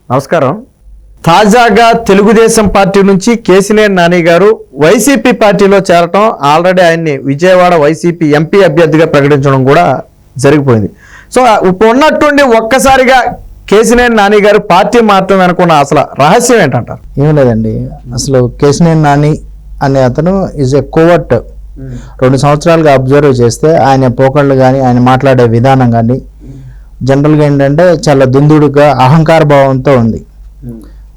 నమస్కారం. తాజాగా తెలుగుదేశం పార్టీ నుంచి కేసినేని నాని గారు వైసీపీ పార్టీలో చేరటం, ఆల్రెడీ ఆయన్ని విజయవాడ వైసీపీ ఎంపీ అభ్యర్థిగా ప్రకటించడం కూడా జరిగిపోయింది. సో ఇప్పుడు ఉన్నట్టుండి ఒక్కసారిగా కేసినేని నాని గారు పార్టీ మారటం అనుకున్న అసలు రహస్యం ఏంటంటారు? ఏం లేదండి, అసలు కేసినేని నాని అనే అతను ఈజ్ ఏ కోవర్ట్. 2 సంవత్సరాలుగా అబ్జర్వ్ చేస్తే ఆయన పోకళ్ళు కానీ ఆయన మాట్లాడే విధానం కానీ జనరల్గా ఏంటంటే చాలా దుందుడుగా అహంకార భావంతో ఉంది.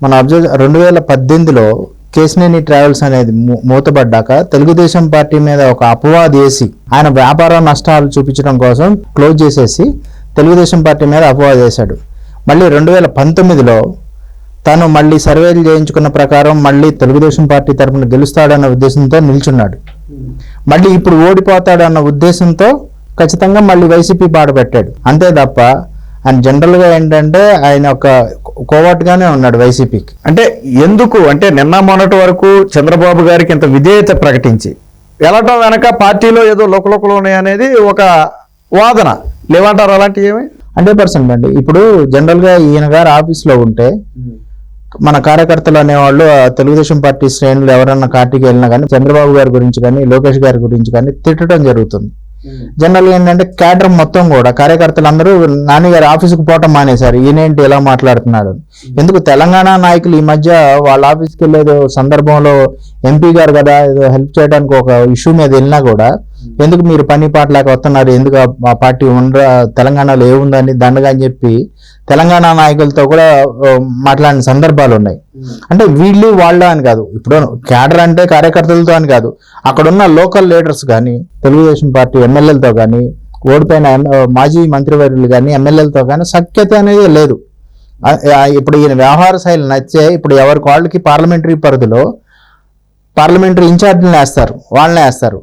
మన అబ్జర్వ్ 2018లో కేసినేని ట్రావెల్స్ అనేది మూతపడ్డాక తెలుగుదేశం పార్టీ మీద ఒక అపవాదు వేసి ఆయన వ్యాపార నష్టాలు చూపించడం కోసం క్లోజ్ చేసేసి తెలుగుదేశం పార్టీ మీద అపవాదు వేశాడు. మళ్ళీ 2019లో తను మళ్ళీ సర్వేలు చేయించుకున్న ప్రకారం మళ్ళీ తెలుగుదేశం పార్టీ తరఫున గెలుస్తాడన్న ఉద్దేశంతో నిల్చున్నాడు. మళ్ళీ ఇప్పుడు ఓడిపోతాడన్న ఉద్దేశంతో ఖచ్చితంగా మళ్ళీ వైసీపీ బాట పెట్టాడు. అంతే తప్ప ఆయన జనరల్గా ఏంటంటే ఆయన ఒక కోవర్ట్గానే ఉన్నాడు వైసీపీకి. అంటే ఎందుకు అంటే నిన్న మొన్నటి వరకు చంద్రబాబు గారికి ఇంత విధేయత ప్రకటించి వెళ్ళటం వెనక పార్టీలో ఏదో లోకలోకలు ఉన్నాయనేది ఒక వాదన లేవంటారు. అలాంటివి ఏమి 100% అండి. ఇప్పుడు జనరల్గా ఈయన గారు ఆఫీస్లో ఉంటే మన కార్యకర్తలు అనేవాళ్ళు తెలుగుదేశం పార్టీ శ్రేణులు ఎవరన్నా పార్టీకి వెళ్ళినా కానీ చంద్రబాబు గారి గురించి కానీ లోకేష్ గారి గురించి కానీ తిట్టడం జరుగుతుంది. జనరల్గా ఏంటంటే క్యాడర్ మొత్తం కూడా కార్యకర్తలందరూ నాని గారి ఆఫీస్కి పోవటం మానేశారు. ఈయనేంటి ఎలా మాట్లాడుతున్నాడు? ఎందుకు తెలంగాణ నాయకులు ఈ మధ్య వాళ్ళ ఆఫీస్కి వెళ్ళేదో సందర్భంలో ఎంపీ గారు కదా ఏదో హెల్ప్ చేయడానికి ఒక ఇష్యూ మీద వెళ్ళినా కూడా ఎందుకు మీరు పని పాటలేక వస్తున్నారు, ఎందుకు ఆ పార్టీ తెలంగాణలో ఏముందని దండగా అని చెప్పి తెలంగాణ నాయకులతో కూడా మాట్లాడిన సందర్భాలు ఉన్నాయి. అంటే వీళ్ళు వాళ్ళ అని కాదు, ఇప్పుడు క్యాడర్ అంటే కార్యకర్తలతో అని కాదు, అక్కడున్న లోకల్ లీడర్స్ కానీ తెలుగుదేశం పార్టీ ఎమ్మెల్యేలతో కానీ ఓడిపోయిన మాజీ మంత్రివర్యులు కానీ ఎమ్మెల్యేలతో కానీ సఖ్యత అనేది లేదు. ఇప్పుడు ఈయన వ్యవహార శైలి నచ్చే ఇప్పుడు ఎవరి వాళ్ళకి పార్లమెంటరీ పరిధిలో పార్లమెంటరీ ఇన్ఛార్జీలను వేస్తారు, వాళ్ళనే వేస్తారు.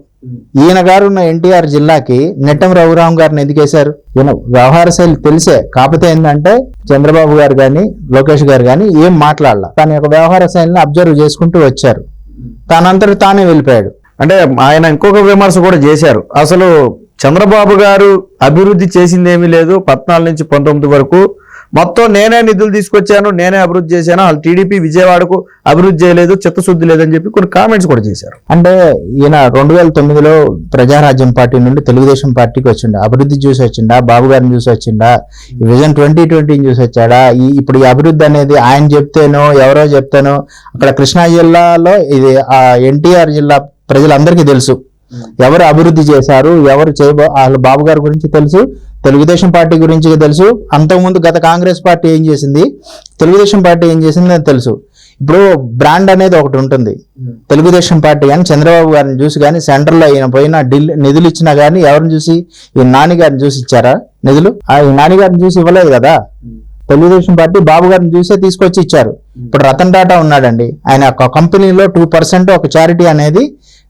ఈయన గారు ఉన్న ఎన్టీఆర్ జిల్లాకి నెట్టం రఘురామ్ గారిని ఎందుకు వేశారు? ఈయన వ్యవహార శైలి తెలిసే, కాకపోతే ఏంటంటే చంద్రబాబు గారు కానీ లోకేష్ గారు కానీ ఏం మాట్లాడాల, తన యొక్క వ్యవహార శైలిని అబ్జర్వ్ చేసుకుంటూ వచ్చారు, తనంతటి తానే వెళ్ళిపోయాడు. అంటే ఆయన ఇంకొక విమర్శ కూడా చేశారు, అసలు చంద్రబాబు గారు అభివృద్ధి చేసింది ఏమీ లేదు, 14 నుంచి 19 వరకు మొత్తం నేనే నిధులు తీసుకొచ్చాను, నేనే అభివృద్ధి చేశాను, వాళ్ళు టీడీపీ విజయవాడకు అభివృద్ధి చేయలేదు, చిత్తశుద్ధి లేదని చెప్పి కొన్ని కామెంట్స్ కూడా చేశారు. అంటే ఈయన 2009లో ప్రజారాజ్యం పార్టీ నుండి తెలుగుదేశం పార్టీకి వచ్చిండా, అభివృద్ధి చూసి వచ్చిండా, బాబు గారిని చూసి వచ్చిండా, విజన్ 2020 చూసి వచ్చాడా? ఇప్పుడు ఈ అభివృద్ధి అనేది ఆయన చెప్తేనో ఎవరో చెప్తేనో, అక్కడ కృష్ణా జిల్లాలో ఇది ఎన్టీఆర్ జిల్లా ప్రజలందరికీ తెలుసు ఎవరు అభివృద్ధి చేశారు, ఎవరు వాళ్ళ బాబు గారి గురించి తెలుసు, తెలుగుదేశం పార్టీ గురించి తెలుసు, అంతకుముందు గత కాంగ్రెస్ పార్టీ ఏం చేసింది, తెలుగుదేశం పార్టీ ఏం చేసింది అని తెలుసు. ఇప్పుడు బ్రాండ్ అనేది ఒకటి ఉంటుంది. తెలుగుదేశం పార్టీ కానీ చంద్రబాబు గారిని చూసి కానీ సెంటర్లో ఈయన పోయిన నిధులు ఇచ్చినా కానీ ఎవరిని చూసి, ఈ నాని గారిని చూసి ఇచ్చారా నిధులు? ఈ నాని గారిని చూసి ఇవ్వలేదు కదా. తెలుగుదేశం పార్టీ బాబు గారిని చూసే తీసుకొచ్చి ఇచ్చారు. ఇప్పుడు రతన్ టాటా ఉన్నాడండి, ఆయన ఒక కంపెనీలో 2% ఒక చారిటీ అనేది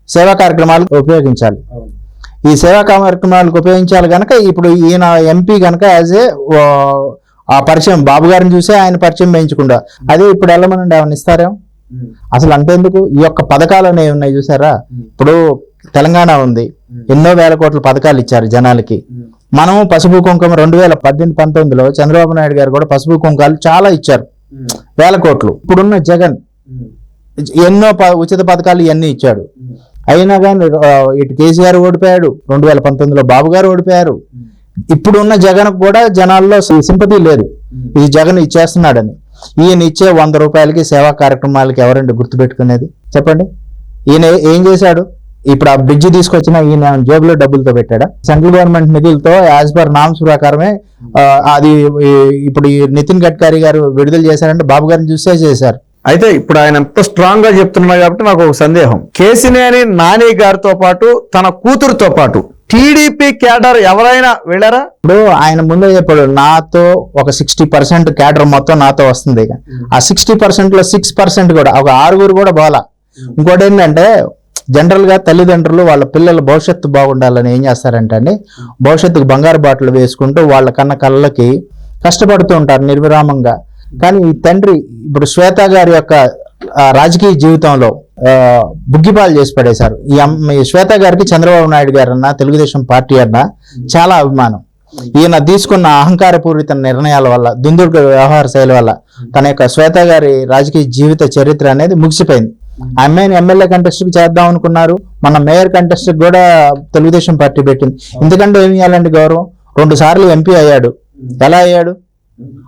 సేవా కార్యక్రమాలకు ఉపయోగించాలి. ఈ సేవా కార్యక్రమాలకు ఉపయోగించాలి కనుక ఇప్పుడు ఈయన ఎంపీ కనుక యాజ్ ఏ ఆ పరిచయం బాబు గారిని చూసే ఆయన పరిచయం వేయించుకుంటా, అదే ఇప్పుడు వెళ్ళమనండి ఏమన్నా ఇస్తారేమో? అసలు అంతేందుకు ఈ యొక్క పథకాలు అనేవి ఉన్నాయి చూసారా. ఇప్పుడు తెలంగాణ ఉంది, ఎన్నో వేల కోట్ల పథకాలు ఇచ్చారు జనాలకి. మనం పసుపు కుంకుమ 2018-19లో చంద్రబాబు నాయుడు గారు కూడా పసుపు కుంకాలు చాలా ఇచ్చారు, వేల కోట్లు. ఇప్పుడున్న జగన్ ఎన్నో ఉచిత పథకాలు ఇవన్నీ ఇచ్చాడు. అయినా కానీ ఇటు కేసీఆర్ ఓడిపోయాడు, 2019లో బాబు గారు ఓడిపోయారు. ఇప్పుడున్న జగన్ కూడా జనాల్లో సింపతి లేదు, ఇది జగన్ ఇచ్చేస్తున్నాడని. ఈయన ఇచ్చే 100 రూపాయలకి సేవా కార్యక్రమాలకి ఎవరండి గుర్తుపెట్టుకునేది చెప్పండి? ఈయన ఏం చేశాడు? ఇప్పుడు ఆ బ్రిడ్జి తీసుకొచ్చిన ఈయన జేబులో డబ్బులతో పెట్టాడా? సెంట్రల్ గవర్నమెంట్ నిధులతో యాజ్ పర్ నామ్స్ ప్రకారమే అది ఇప్పుడు ఈ నితిన్ గడ్కరీ గారు విడుదల చేశారంటే బాబు గారిని చూసే చేశారు. అయితే ఇప్పుడు ఆయన ఎంత స్ట్రాంగ్ గా చెప్తున్నారు కాబట్టి నాకు ఒక సందేహం, కేసినేని నాని గారితో పాటు తన కూతురుతో పాటు టీడీపీ క్యాడర్ ఎవరైనా వెళ్ళారా? ఇప్పుడు ఆయన ముందే చెప్పాడు, నాతో ఒక 60% క్యాడర్ మొత్తం నాతో వస్తుంది. ఆ 60%లో 6% కూడా ఒక 6 కూడా బాలా. ఇంకోటి ఏంటంటే జనరల్ గా తల్లిదండ్రులు వాళ్ళ పిల్లల భవిష్యత్తు బాగుండాలని ఏం చేస్తారంటే అండి, భవిష్యత్తుకు బంగారు బాటలు వేసుకుంటూ వాళ్ళ కళ్ళకి కష్టపడుతూ ఉంటారు నిర్విరామంగా. కానీ ఈ తండ్రి ఇప్పుడు శ్వేత గారి యొక్క రాజకీయ జీవితంలో బుగ్గిపాలు చేసి పడేశారు. ఈ శ్వేత గారికి చంద్రబాబు నాయుడు గారు అన్న తెలుగుదేశం పార్టీ అన్న చాలా అభిమానం. ఈయన తీసుకున్న అహంకారపూరిత నిర్ణయాల వల్ల, దుందుడుకు వ్యవహార శైలి వల్ల తన యొక్క శ్వేత గారి రాజకీయ జీవిత చరిత్ర అనేది ముగిసిపోయింది. అమ్మాయిని ఎమ్మెల్యే కంటెస్ట్కి చేద్దాం అనుకున్నారు, మన మేయర్ కంటెస్ట్కి కూడా తెలుగుదేశం పార్టీ పెట్టింది. ఎందుకంటే ఏమి ఇవ్వాలండి గౌరవం? 2 సార్లు ఎంపీ అయ్యాడు. ఎలా అయ్యాడు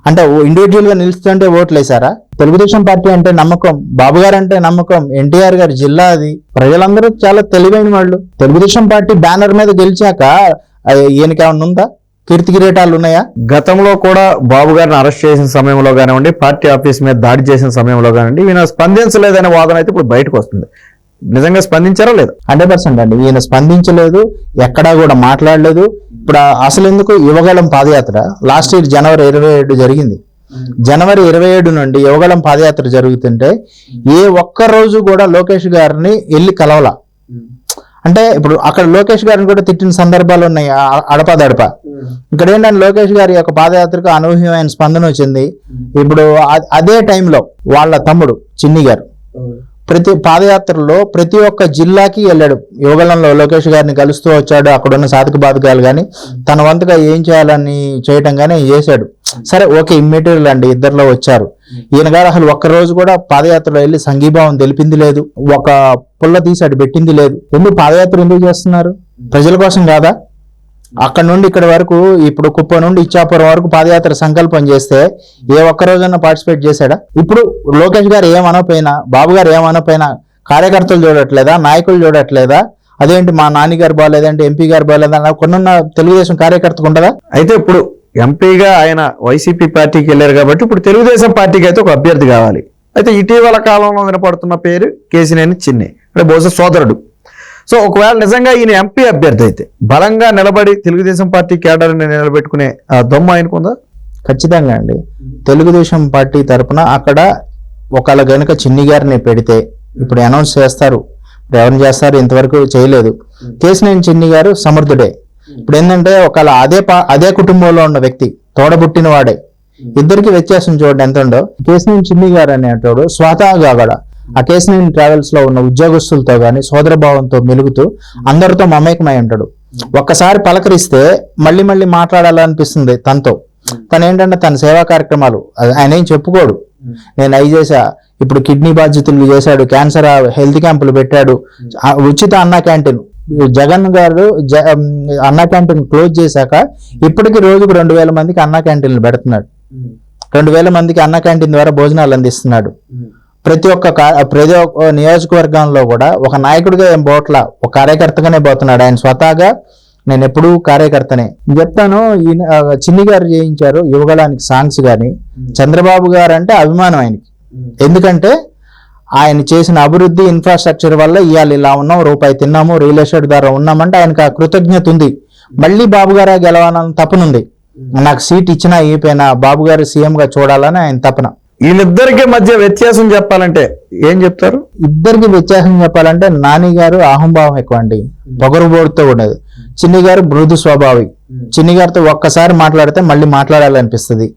అంటే ఇండివిజువల్ గా నిలుస్తుంటే ఓట్లు వేసారా? తెలుగుదేశం పార్టీ అంటే నమ్మకం, బాబు గారు అంటే నమ్మకం, ఎన్టీఆర్ గారి జిల్లా అది. ప్రజలందరూ చాలా తెలివైన వాళ్ళు. తెలుగుదేశం పార్టీ బ్యానర్ మీద గెలిచాక ఈయనకి ఏమన్నా ఉందా? కీర్తి కిరీటాలు ఉన్నాయా? గతంలో కూడా బాబు గారిని అరెస్ట్ చేసిన సమయంలో కానివ్వండి, పార్టీ ఆఫీస్ మీద దాడి చేసిన సమయంలో కానివ్వండి, ఈయన స్పందించలేదనే వాదన అయితే ఇప్పుడు బయటకు వస్తుంది. నిజంగా స్పందించారా లేదా? 100% అండి. ఈయన స్పందించలేదు, ఎక్కడా కూడా మాట్లాడలేదు. ఇప్పుడు అసలు ఎందుకు యువగళం పాదయాత్ర లాస్ట్ ఇయర్ జనవరి 27 జరిగింది. జనవరి 27 నుండి యువగళం పాదయాత్ర జరుగుతుంటే ఏ ఒక్క రోజు కూడా లోకేష్ గారిని వెళ్ళి కలవలా. అంటే ఇప్పుడు అక్కడ లోకేష్ గారిని కూడా తిట్టిన సందర్భాలు ఉన్నాయి, అడపదడప. ఇక్కడ ఏంటంటే లోకేష్ గారి యొక్క పాదయాత్రకు అనూహ్యమైన స్పందన వచ్చింది. ఇప్పుడు అదే టైంలో వాళ్ళ తమ్ముడు చిన్ని గారు ప్రతి పాదయాత్రలో ప్రతి ఒక్క జిల్లాకి వెళ్ళాడు. యువగలంలో లోకేష్ గారిని కలుస్తూ వచ్చాడు. అక్కడున్న సాధక బాధకాలు కానీ తన వంతుగా ఏం చేయాలని చేయటం కానీ చేశాడు. సరే, ఓకే, ఇమ్మెటీరియల్ అండి, ఇద్దరిలో వచ్చారు. ఈయన గారు అసలు ఒక్కరోజు కూడా పాదయాత్రలో వెళ్ళి సంఘీభావం తెలిపింది లేదు, ఒక పుల్ల తీసి అటు పెట్టింది లేదు. ఎందుకు పాదయాత్ర ఎందుకు చేస్తున్నారు? ప్రజల కోసం కాదా? అక్కడ నుండి ఇక్కడ వరకు, ఇప్పుడు కుప్ప నుండి ఇచ్చాపురం వరకు పాదయాత్ర సంకల్పం చేస్తే ఏ ఒక్క రోజన్నా పార్టిసిపేట్ చేశాడా? ఇప్పుడు లోకేష్ గారు ఏమనపోయినా, బాబు గారు ఏమనపోయినా కార్యకర్తలు చూడట్లేదా? నాయకులు చూడట్లేదా? అదేంటి మా నాన్నగారు బాగాలేదంటే ఎంపీ గారు బాగాలేదా కొన్న తెలుగుదేశం కార్యకర్తకు ఉండదా? అయితే ఇప్పుడు ఎంపీగా ఆయన వైసీపీ పార్టీకి వెళ్ళారు కాబట్టి ఇప్పుడు తెలుగుదేశం పార్టీకి అయితే ఒక అభ్యర్థి కావాలి. అయితే ఇటీవల కాలంలో వినపడుతున్న పేరు కేసినేని చిన్ని, అంటే బహుశా సోదరుడు. సో ఒకవేళ నిజంగా ఈయన ఎంపీ అభ్యర్థి అయితే బలంగా నిలబడి తెలుగుదేశం పార్టీ కేడర్ని నిలబెట్టుకునే దమ్ము ఆయనకుందా? ఖచ్చితంగా అండి. తెలుగుదేశం పార్టీ తరఫున అక్కడ ఒకళ్ళ గనుక చిన్ని గారిని పెడితే ఇప్పుడు అనౌన్స్ చేస్తారు. ఇప్పుడు ఎవరిని చేస్తారు? ఇంతవరకు చేయలేదు. కేసినేని చిన్ని గారు సమర్థుడే. ఇప్పుడు ఏంటంటే ఒకళ్ళ అదే కుటుంబంలో ఉన్న వ్యక్తి, తోడబుట్టిన వాడే. ఇద్దరికి వ్యత్యాసం చూడండి ఎంత ఉందో. కేసినేని చిన్ని గారు అనేటోడు స్వతహాగా కూడా ఆ కేసినేని ట్రావెల్స్ లో ఉన్న ఉద్యోగస్తులతో గాని సోదరభావంతో మెలుగుతూ అందరితో మమేకమై ఉంటాడు. ఒక్కసారి పలకరిస్తే మళ్ళీ మళ్ళీ మాట్లాడాలనిపిస్తుంది తనతో. తను ఏంటంటే తన సేవా కార్యక్రమాలు ఆయన ఏం చెప్పుకోడు, నేను అవి చేశా, ఇప్పుడు కిడ్నీ బాధ్యతలు చేశాడు, క్యాన్సర్ హెల్త్ క్యాంపులు పెట్టాడు, ఉచిత అన్న క్యాంటీన్. జగన్ గారు అన్న క్యాంటీన్ క్లోజ్ చేశాక ఇప్పటికి రోజుకు 2000 మందికి అన్న క్యాంటీన్లు పెడుతున్నాడు. 2000 మందికి అన్న క్యాంటీన్ ద్వారా భోజనాలు అందిస్తున్నాడు. ప్రతి ఒక్క నియోజకవర్గంలో కూడా ఒక నాయకుడిగా ఏం పోట్ల, ఒక కార్యకర్తగానే పోతున్నాడు. ఆయన స్వతహాగా నేను ఎప్పుడూ కార్యకర్తనే చెప్తాను. ఈయన చిన్ని గారు చేయించారు యువగళానికి సాంగ్స్ కానీ. చంద్రబాబు గారు అంటే అభిమానం ఆయనకి. ఎందుకంటే ఆయన చేసిన అభివృద్ధి ఇన్ఫ్రాస్ట్రక్చర్ వల్ల ఇవాళ ఇలా ఉన్నాం, రూపాయి తిన్నాము, రియల్ ఎస్టేట్ ద్వారా ఉన్నామంటే ఆయనకు ఆ కృతజ్ఞత ఉంది. మళ్ళీ బాబు గారే గెలవాలని తపనుంది. నాకు సీట్ ఇచ్చినా ఈపైనా బాబు గారు సీఎం గా చూడాలని ఆయన తపన. వీళ్ళిద్దరికి మధ్య వ్యత్యాసం చెప్పాలంటే ఏం చెప్తారు? ఇద్దరికి వ్యత్యాసం చెప్పాలంటే నాని గారు అహంభావం ఎక్కువ అండి, పొగరుబోడుతో ఉండేది. చిన్ని గారు మృదు స్వభావి. చిన్ని గారితో ఒక్కసారి మాట్లాడితే మళ్ళీ మాట్లాడాలనిపిస్తుంది.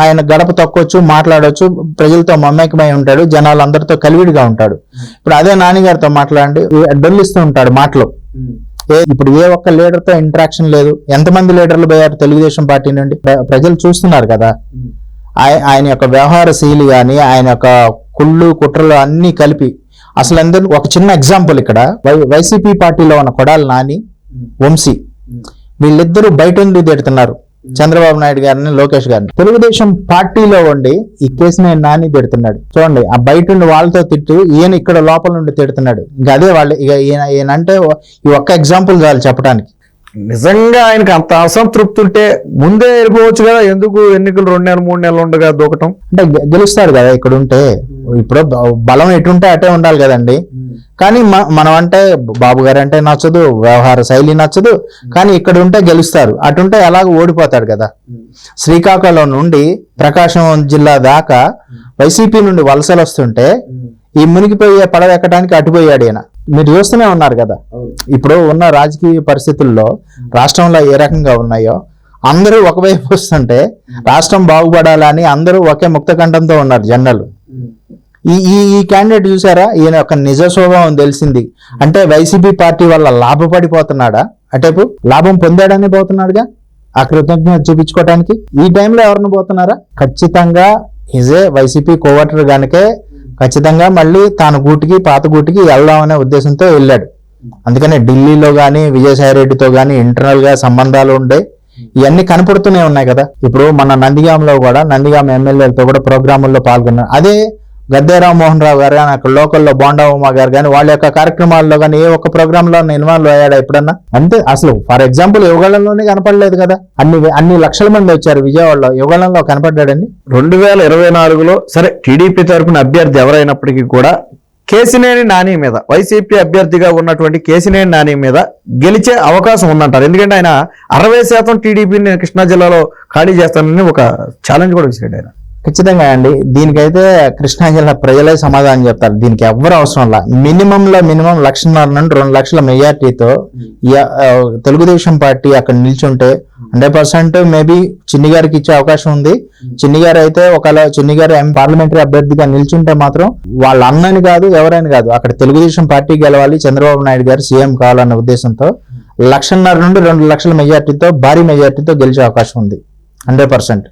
ఆయన గడప తొక్కొచ్చు, మాట్లాడవచ్చు, ప్రజలతో మమేకమై ఉంటాడు, జనాలందరితో కలివిడిగా ఉంటాడు. ఇప్పుడు అదే నాని గారితో మాట్లాడండి, డొల్లిస్తూ ఉంటాడు మాటలు. ఇప్పుడు ఏ ఒక్క లీడర్ తో ఇంటరాక్షన్ లేదు. ఎంతమంది లీడర్లు పోయారు తెలుగుదేశం పార్టీ నుండి? ప్రజలు చూస్తున్నారు కదా. ఆయన యొక్క వ్యవహార శైలి కానీ, ఆయన యొక్క కుళ్ళు కుట్రలు అన్ని కలిపి అసలు అందరూ ఒక చిన్న ఎగ్జాంపుల్ ఇక్కడ వైసీపీ పార్టీలో ఉన్న కొడాలి నాని, వంశీ, వీళ్ళిద్దరూ బయట ఉండి తిడుతున్నారు చంద్రబాబు నాయుడు గారిని, లోకేష్ గారిని. తెలుగుదేశం పార్టీలో ఉండి ఈ కేసినేని నాని తిడుతున్నాడు. చూడండి, ఆ బయట ఉండి వాళ్ళతో తిట్టు, ఈయన ఇక్కడ లోపల నుండి తిడుతున్నాడు. ఇంకా అదే వాళ్ళు ఇక ఈయన అంటే ఈ ఒక్క ఎగ్జాంపుల్ చాలు చెప్పడానికి. నిజంగా ఆయనకి అంత అసంతృప్తి ఉంటే ముందే వెళ్ళిపోవచ్చు కదా, ఎందుకు ఎన్నికలు 2 నెలలు 3 నెలలు ఉండగా దూకటం? అంటే గెలుస్తారు కదా ఇక్కడ ఉంటే. ఇప్పుడు బలం ఎటుంటే అటే ఉండాలి కదండి. కానీ మనం అంటే బాబు గారు అంటే నచ్చదు, వ్యవహార శైలి నచ్చదు, కానీ ఇక్కడ ఉంటే గెలుస్తారు, అటుంటే ఎలాగ ఓడిపోతాడు కదా. శ్రీకాకుళం నుండి ప్రకాశం జిల్లా దాకా వైసీపీ నుండి వలసలు వస్తుంటే ఈ మునిగిపోయే పడవ ఎక్కడానికి అటుపోయాడు ఈయన. మీరు చూస్తూనే ఉన్నారు కదా ఇప్పుడు ఉన్న రాజకీయ పరిస్థితుల్లో రాష్ట్రంలో ఏ రకంగా ఉన్నాయో. అందరూ ఒకవైపు వస్తుంటే రాష్ట్రం బాగుపడాలని అందరూ ఒకే ముక్తకంఠంతో ఉన్నారు జనరల్. ఈ క్యాండిడేట్ చూసారా, ఈయన యొక్క నిజ స్వభావం తెలిసింది. అంటే వైసీపీ పార్టీ వల్ల లాభపడిపోతున్నాడా? అటేపు లాభం పొందాడని పోతున్నాడుగా. ఆ కృతజ్ఞత చూపించుకోవడానికి ఈ టైంలో ఎవరిని పోతున్నారా? ఖచ్చితంగా ఇజే వైసీపీ కోవటర్ గనుకే ఖచ్చితంగా మళ్ళీ తాను గూటికి పాత గూటికి వెళ్దామనే ఉద్దేశంతో వెళ్ళాడు. అందుకనే ఢిల్లీలో కానీ విజయసాయి రెడ్డితో కానీ ఇంటర్నల్ గా సంబంధాలు ఉండే ఇవన్నీ కనపడుతూనే ఉన్నాయి కదా. ఇప్పుడు మన నందిగాంలో కూడా నందిగాం ఎమ్మెల్యేలతో కూడా ప్రోగ్రాముల్లో పాల్గొన్నారు. అదే గద్దె రామ్మోహన్ రావు గారు కానీ అక్కడ లోకల్లో బోండా ఉమా గారు కానీ వాళ్ళ యొక్క కార్యక్రమాల్లో కానీ ఏ ఒక్క ప్రోగ్రామ్ లో ఇన్వాల్వ్ అయ్యాడా ఎప్పుడన్నా? అంతే. అసలు ఫర్ ఎగ్జాంపుల్ యువగళంలోనే కనపడలేదు కదా. అన్ని లక్షల మంది వచ్చారు విజయవాడలో, యువగళంలో కనపడ్డాడండి? 2024లో సరే టీడీపీ తరపున అభ్యర్థి ఎవరైనప్పటికీ కూడా కేసినేని నాని మీద, వైసీపీ అభ్యర్థిగా ఉన్నటువంటి కేసినేని నాని మీద గెలిచే అవకాశం ఉందంటారు. ఎందుకంటే ఆయన 60% టీడీపీని కృష్ణా జిల్లాలో ఖాళీ చేస్తానని ఒక ఛాలెంజ్ కూడా విసిరాడు ఆయన. ఖచ్చితంగా అండి. దీనికైతే కృష్ణా జిల్లా ప్రజలే సమాధానం చెప్తారు. దీనికి ఎవ్వరు అవసరం లా. మినిమం 1.5 నుండి 2 లక్షల మెజార్టీతో తెలుగుదేశం పార్టీ అక్కడ నిల్చుంటే 100% మేబీ చిన్ని గారికి ఇచ్చే అవకాశం ఉంది. చిన్ని గారు అయితే ఒకవేళ చిన్ని గారు పార్లమెంటరీ అభ్యర్థిగా నిల్చుంటే మాత్రం వాళ్ళ అన్నని కాదు ఎవరైనా కాదు, అక్కడ తెలుగుదేశం పార్టీ గెలవాలి, చంద్రబాబు నాయుడు గారు సీఎం కావాలన్న ఉద్దేశంతో 1.5 నుండి 2 లక్షల మెజార్టీతో భారీ మెజార్టీతో గెలిచే అవకాశం ఉంది 100%.